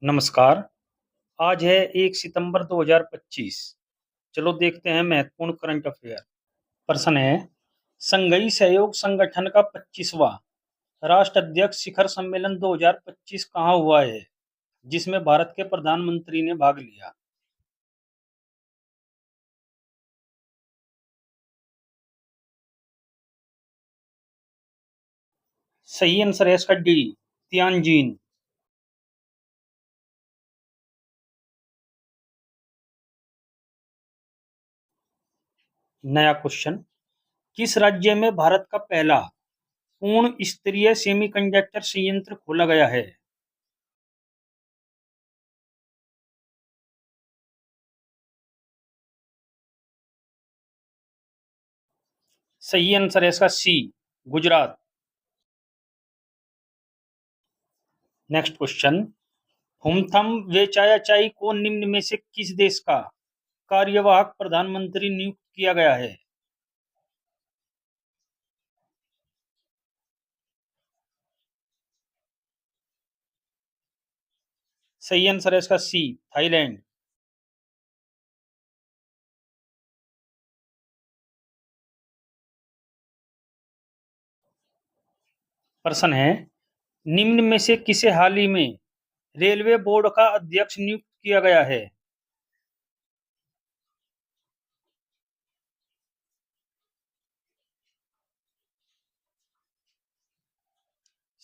नमस्कार। आज है 1 सितंबर 2025। चलो देखते हैं महत्वपूर्ण करंट अफेयर। प्रश्न है, संघीय सहयोग संगठन का 25वां राष्ट्राध्यक्ष शिखर सम्मेलन 2025 कहाँ हुआ है, जिसमें भारत के प्रधानमंत्री ने भाग लिया? सही आंसर है इसका डी, तियानजिन। नया क्वेश्चन, किस राज्य में भारत का पहला पूर्ण स्तरीय सेमीकंडक्टर संयंत्र खोला गया है? सही आंसर है इसका सी, गुजरात। नेक्स्ट क्वेश्चन, हुमथम वेचायाचाई को निम्न में से किस देश का कार्यवाहक प्रधानमंत्री नियुक्त किया गया है? सही आंसर है इसका सी, थाईलैंड। प्रश्न है, निम्न में से किसे हाल ही में रेलवे बोर्ड का अध्यक्ष नियुक्त किया गया है?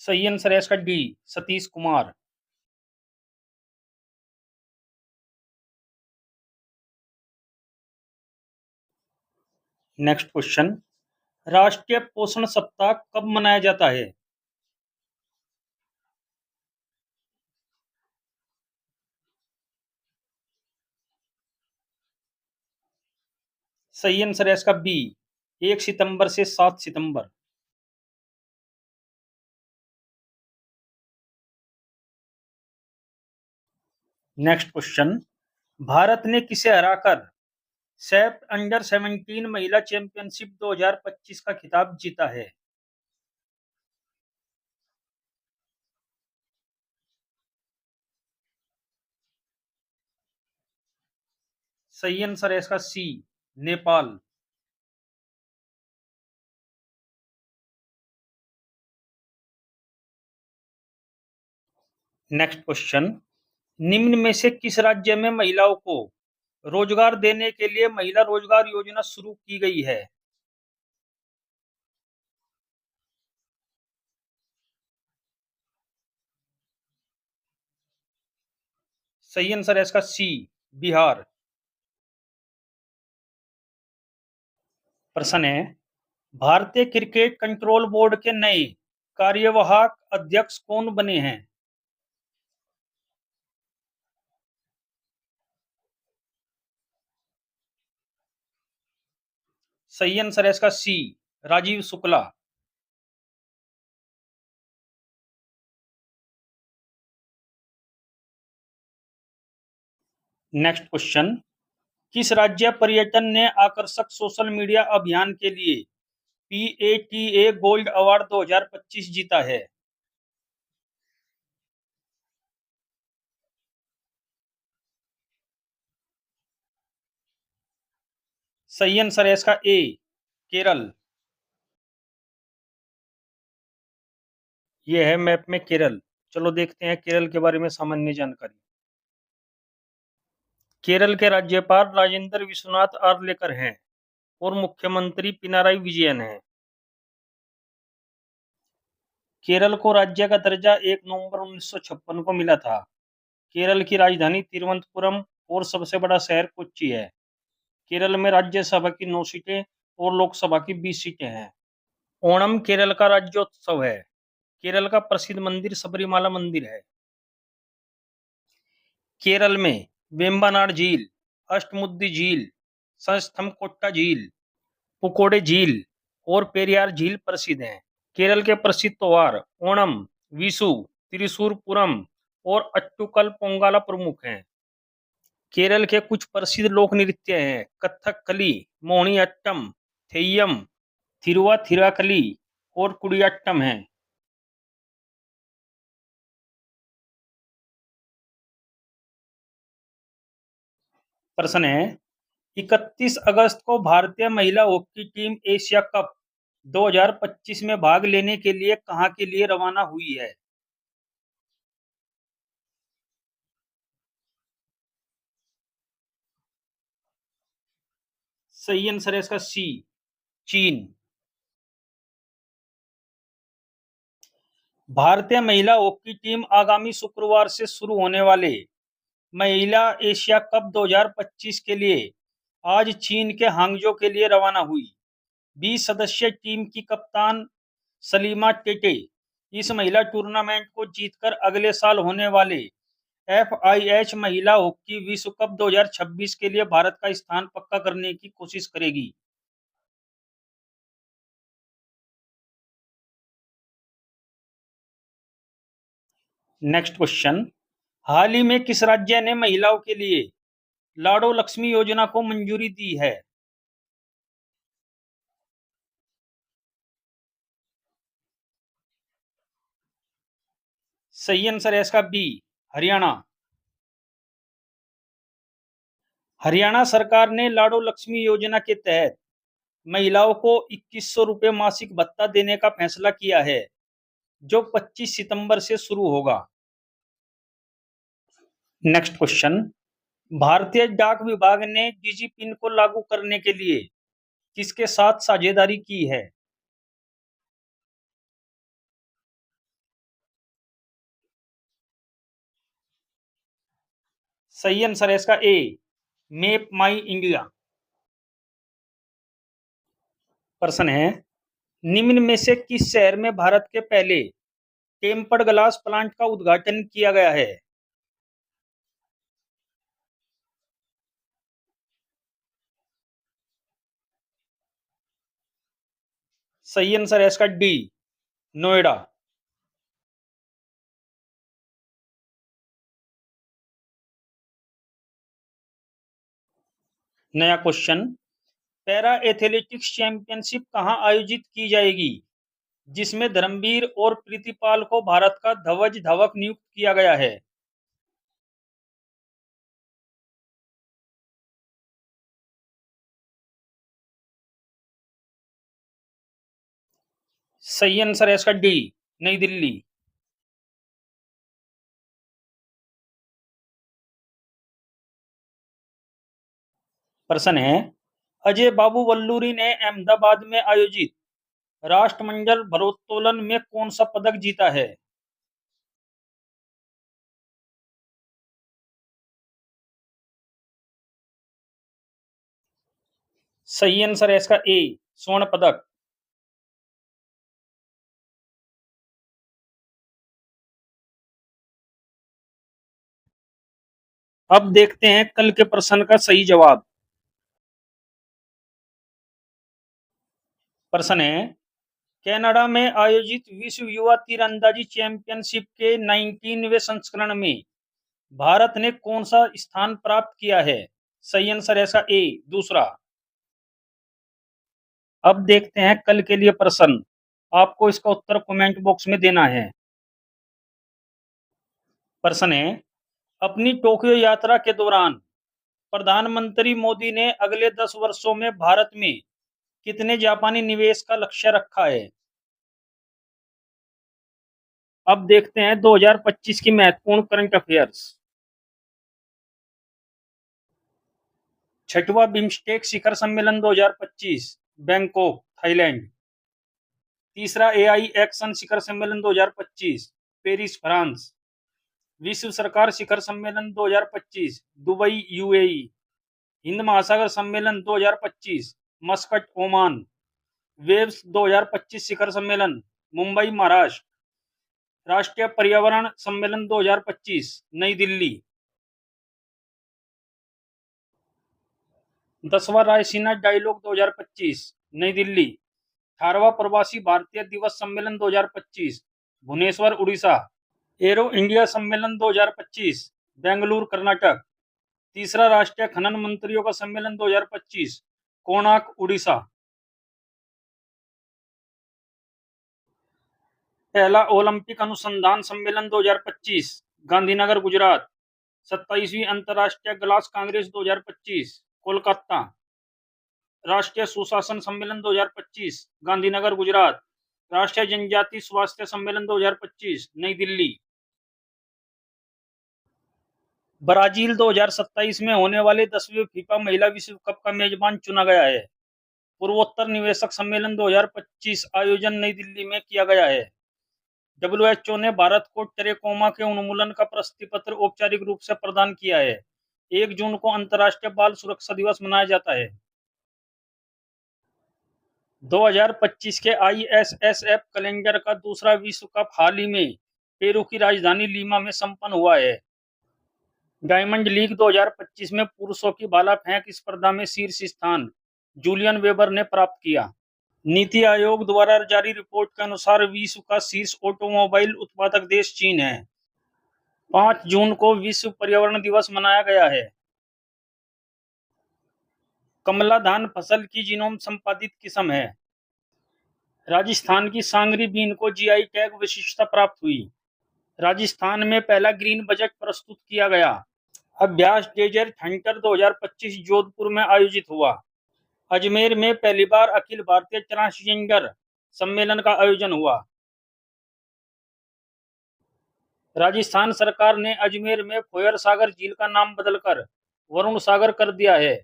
सही आंसर है इसका D, Satish Kumar. Next question, राष्ट्रीय पोषण सप्ताह कब मनाया जाता है? सही आंसर है इसका बी, 1 सितंबर से 7 सितंबर। नेक्स्ट क्वेश्चन, भारत ने किसे हराकर सैफ अंडर 17 महिला चैंपियनशिप 2025 का खिताब जीता है? सही आंसर है इसका सी, नेपाल। नेक्स्ट क्वेश्चन, निम्न में से किस राज्य में महिलाओं को रोजगार देने के लिए महिला रोजगार योजना शुरू की गई है? सही आंसर है इसका सी, बिहार। प्रश्न है, भारतीय क्रिकेट कंट्रोल बोर्ड के नए कार्यवाहक अध्यक्ष कौन बने हैं? सही आंसर है इसका सी, राजीव शुक्ला। नेक्स्ट क्वेश्चन, किस राज्य पर्यटन ने आकर्षक सोशल मीडिया अभियान के लिए PATA गोल्ड अवार्ड 2025 जीता है? सही आंसर है इसका ए, केरल। ये है मैप में केरल। चलो देखते हैं केरल के बारे में सामान्य जानकारी। केरल के राज्यपाल राजेंद्र विश्वनाथ आर्लेकर हैं और मुख्यमंत्री पिनाराई विजयन हैं। केरल को राज्य का दर्जा 1 नवंबर 1956 को मिला था। केरल की राजधानी तिरुवनंतपुरम और सबसे बड़ा शहर कोच्चि है। केरल में राज्यसभा की 9 सीटें और लोकसभा की 20 सीटें हैं। ओणम केरल का राज्योत्सव है। केरल का प्रसिद्ध मंदिर सबरीमाला मंदिर है। केरल में वेम्बनाड झील, अष्टमुडी झील, संस्थमकोट्टा झील, पुकोडे झील और पेरियार झील प्रसिद्ध हैं। केरल के प्रसिद्ध त्योहार ओणम, विशु, त्रिशूर पूरम और अट्टुकल पोंगला प्रमुख हैं। केरल के कुछ प्रसिद्ध लोक नृत्य हैं कथकली, मोहिनीअट्टम, थेय्यम, थिरुवाथिराकली और कुडियाट्टम हैं। प्रश्न है 31 अगस्त को भारतीय महिला हॉकी टीम एशिया कप 2025 में भाग लेने के लिए कहां के लिए रवाना हुई है? सही आंसर है इसका सी, चीन। भारतीय महिला हॉकी टीम आगामी शुक्रवार से शुरू होने वाले महिला एशिया कप 2025 के लिए आज चीन के हांगजो के लिए रवाना हुई। 20 सदस्यीय टीम की कप्तान सलीमा टेटे इस महिला टूर्नामेंट को जीतकर अगले साल होने वाले FIH महिला हॉकी विश्व कप 2026 के लिए भारत का स्थान पक्का करने की कोशिश करेगी। नेक्स्ट क्वेश्चन, हाल ही में किस राज्य ने महिलाओं के लिए लाडो लक्ष्मी योजना को मंजूरी दी है? सही आंसर है इसका बी, हरियाणा। हरियाणा सरकार ने लाडो लक्ष्मी योजना के तहत महिलाओं को 2100 रुपये मासिक भत्ता देने का फैसला किया है, जो 25 सितंबर से शुरू होगा। नेक्स्ट क्वेश्चन, भारतीय डाक विभाग ने डिजी पिन को लागू करने के लिए किसके साथ साझेदारी की है? सही आंसर है इसका ए, मेप माई इंडिया। प्रश्न है, निम्न में से किस शहर में भारत के पहले टेम्पर्ड ग्लास प्लांट का उद्घाटन किया गया है? सही आंसर है इसका डी, नोएडा। नया क्वेश्चन, पैरा एथलेटिक्स चैंपियनशिप कहां आयोजित की जाएगी, जिसमें धर्मवीर और प्रीतिपाल को भारत का ध्वज धावक नियुक्त किया गया है? सही आंसर है इसका डी, नई दिल्ली। प्रश्न है, अजय बाबू वल्लूरी ने अहमदाबाद में आयोजित राष्ट्रमंडल भारोत्तोलन में कौन सा पदक जीता है? सही आंसर है इसका ए, स्वर्ण पदक। अब देखते हैं कल के प्रश्न का सही जवाब। प्रश्न है, कनाडा में आयोजित विश्व युवा तीरंदाजी चैंपियनशिप के 19वें संस्करण में भारत ने कौन सा स्थान प्राप्त किया है? सही आंसर है इसका ए, दूसरा। अब देखते हैं कल के लिए प्रश्न, आपको इसका उत्तर कमेंट बॉक्स में देना है। प्रश्न है, अपनी टोक्यो यात्रा के दौरान प्रधानमंत्री मोदी ने अगले 10 वर्षों में भारत में कितने जापानी निवेश का लक्ष्य रखा है? अब देखते हैं 2025 की महत्वपूर्ण करंट अफेयर्स। छठवां बिम्स्टेक शिखर सम्मेलन 2025, बैंकॉक, थाईलैंड। तीसरा AI एक्शन शिखर सम्मेलन 2025, पेरिस, फ्रांस। विश्व सरकार शिखर सम्मेलन 2025, दुबई, UAE। हिंद महासागर सम्मेलन 2025, मस्कट, ओमान। वेव्स 2025 शिखर सम्मेलन, मुंबई, महाराष्ट्र। राष्ट्रीय पर्यावरण सम्मेलन 2025, नई दिल्ली। 10वां रायसीना डायलॉग 2025, नई दिल्ली। 18वां प्रवासी भारतीय दिवस सम्मेलन 2025, भुवनेश्वर, उड़ीसा। एरो इंडिया सम्मेलन 2025, बेंगलुरु, कर्नाटक। तीसरा राष्ट्रीय खनन मंत्रियों का सम्मेलन 2025, कोणार्क, उड़ीसा। पहला ओलंपिक अनुसंधान सम्मेलन 2025, गांधीनगर, गुजरात। 27वीं अंतर्राष्ट्रीय ग्लास कांग्रेस 2025 कोलकाता। राष्ट्रीय सुशासन सम्मेलन 2025 गांधीनगर गुजरात। राष्ट्रीय जनजाति स्वास्थ्य सम्मेलन 2025 नई दिल्ली। ब्राजील 2027 में होने वाले 10वें फीफा महिला विश्व कप का मेजबान चुना गया है। पूर्वोत्तर निवेशक सम्मेलन 2025 आयोजन नई दिल्ली में किया गया है। WHO ने भारत को ट्रेकोमा के उन्मूलन का प्रशस्ति पत्र औपचारिक रूप से प्रदान किया है। 1 जून को अंतर्राष्ट्रीय बाल सुरक्षा दिवस मनाया जाता है। 2025 के ISSF कैलेंडर का दूसरा विश्व कप हाल ही में पेरू की राजधानी लीमा में संपन्न हुआ है। डायमंड लीग 2025 में पुरुषों की भाला फेंक स्पर्धा में शीर्ष स्थान जूलियन वेबर ने प्राप्त किया। नीति आयोग द्वारा जारी रिपोर्ट के अनुसार विश्व का शीर्ष ऑटोमोबाइल उत्पादक देश चीन है। 5 जून को विश्व पर्यावरण दिवस मनाया गया है। कमला धान फसल की जीनोम संपादित किस्म है। राजस्थान की सांगरी बीन को GI टैग विशिष्टता प्राप्त हुई। राजस्थान में पहला ग्रीन बजट प्रस्तुत किया गया। अभ्यास डेजर्ट हंटर 2025 जोधपुर में आयोजित हुआ। अजमेर में पहली बार अखिल भारतीय ट्रांसजेंडर सम्मेलन का आयोजन हुआ। राजस्थान सरकार ने अजमेर में फोयर सागर झील का नाम बदलकर वरुण सागर कर दिया है।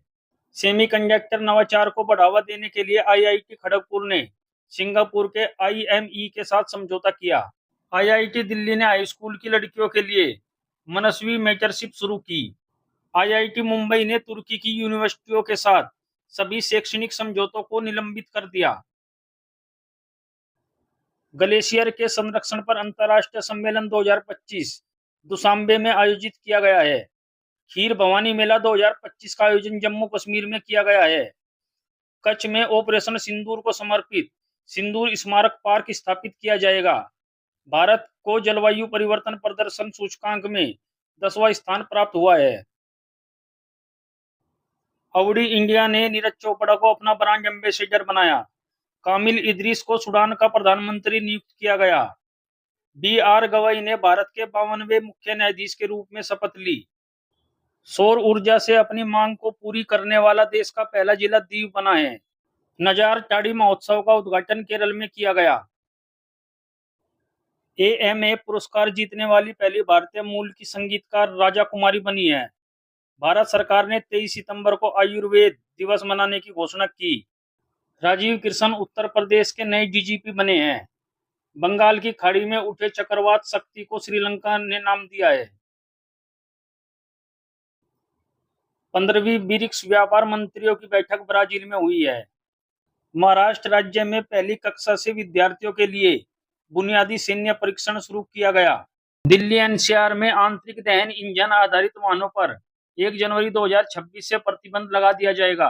सेमीकंडक्टर नवाचार को बढ़ावा देने के लिए IIT खड़गपुर ने सिंगापुर के IME के साथ समझौता किया। IIT दिल्ली ने हाई स्कूल की लड़कियों के लिए मनस्वी मेंटरशिप शुरू की। IIT मुंबई ने तुर्की की यूनिवर्सिटियों के साथ सभी शैक्षणिक समझौतों को निलंबित कर दिया। ग्लेशियर के संरक्षण पर अंतर्राष्ट्रीय सम्मेलन 2025 दुशांबे में आयोजित किया गया है। खीर भवानी मेला 2025 का आयोजन जम्मू कश्मीर में किया गया है। कच्छ में ऑपरेशन सिंदूर को समर्पित सिंदूर स्मारक पार्क स्थापित किया जाएगा। भारत को जलवायु परिवर्तन प्रदर्शन सूचकांक में 10वां स्थान प्राप्त हुआ है। अवडी इंडिया ने नीरज चोपड़ा को अपना ब्रांड एम्बेसडर बनाया। कामिल इदरीस को सूडान का प्रधानमंत्री नियुक्त किया गया। BR गवाई ने भारत के 52वें मुख्य न्यायाधीश के रूप में शपथ ली। सौर ऊर्जा से अपनी मांग को पूरी करने वाला देश का पहला जिला दीव बना है। नजार टाड़ी महोत्सव का उद्घाटन केरल में किया गया। AMA पुरस्कार जीतने वाली पहली भारतीय मूल की संगीतकार राजा कुमारी बनी है। भारत सरकार ने 23 सितंबर को आयुर्वेद दिवस मनाने की घोषणा की। राजीव कृष्ण उत्तर प्रदेश के नए DGP बने हैं। बंगाल की खाड़ी में उठे चक्रवात शक्ति को श्रीलंका ने नाम दिया है। 15वीं ब्रिक्स व्यापार मंत्रियों की बैठक ब्राजील में हुई है। महाराष्ट्र राज्य में पहली कक्षा से विद्यार्थियों के लिए बुनियादी सैन्य परीक्षण शुरू किया गया। दिल्ली NCR में आंतरिक दहन इंजन आधारित वाहनों पर 1 जनवरी 2026 से प्रतिबंध लगा दिया जाएगा।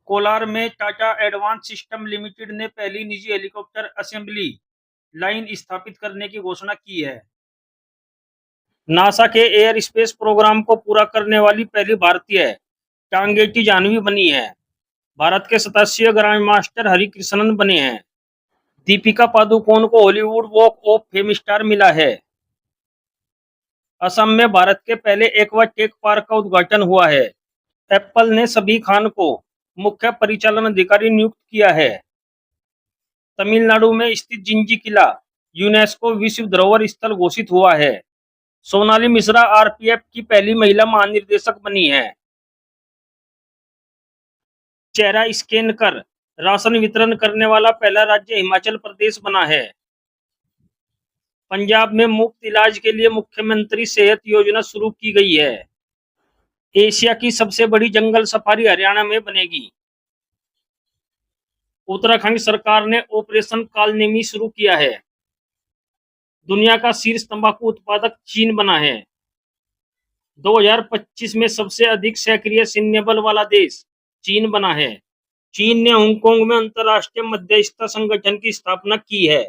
कोलार में टाटा एडवांस सिस्टम लिमिटेड ने पहली निजी हेलीकॉप्टर असेंबली लाइन स्थापित करने की घोषणा की है। नासा के एयर स्पेस प्रोग्राम को पूरा करने वाली पहली भारतीय टांगेटी जाह्नवी बनी है। भारत के 87वें ग्रैंडमास्टर हरिकृष्णन बने हैं। दीपिका पादुकोण को Hollywood walk of fame star मिला है। असम में भारत के पहले एक्वा टेक पार्क का उद्घाटन हुआ है। एप्पल ने सभी खान को मुख्य परिचालन अधिकारी नियुक्त किया है। तमिलनाडु में स्थित जिंजी किला यूनेस्को विश्व धरोहर स्थल घोषित हुआ है। सोनाली मिश्रा RPF की पहली महिला महानिदेशक बनी है। चेहरा स्कैन कर राशन वितरण करने वाला पहला राज्य हिमाचल प्रदेश बना है। पंजाब में मुफ्त इलाज के लिए मुख्यमंत्री सेहत योजना शुरू की गई है। एशिया की सबसे बड़ी जंगल सफारी हरियाणा में बनेगी। उत्तराखंड सरकार ने ऑपरेशन कालनेमी शुरू किया है। दुनिया का शीर्ष तंबाकू उत्पादक चीन बना है। 2025 में सबसे अधिक सक्रिय सैन्य बल वाला देश चीन बना है। चीन ने हांगकांग में अंतर्राष्ट्रीय मध्यस्थता संगठन की स्थापना की है।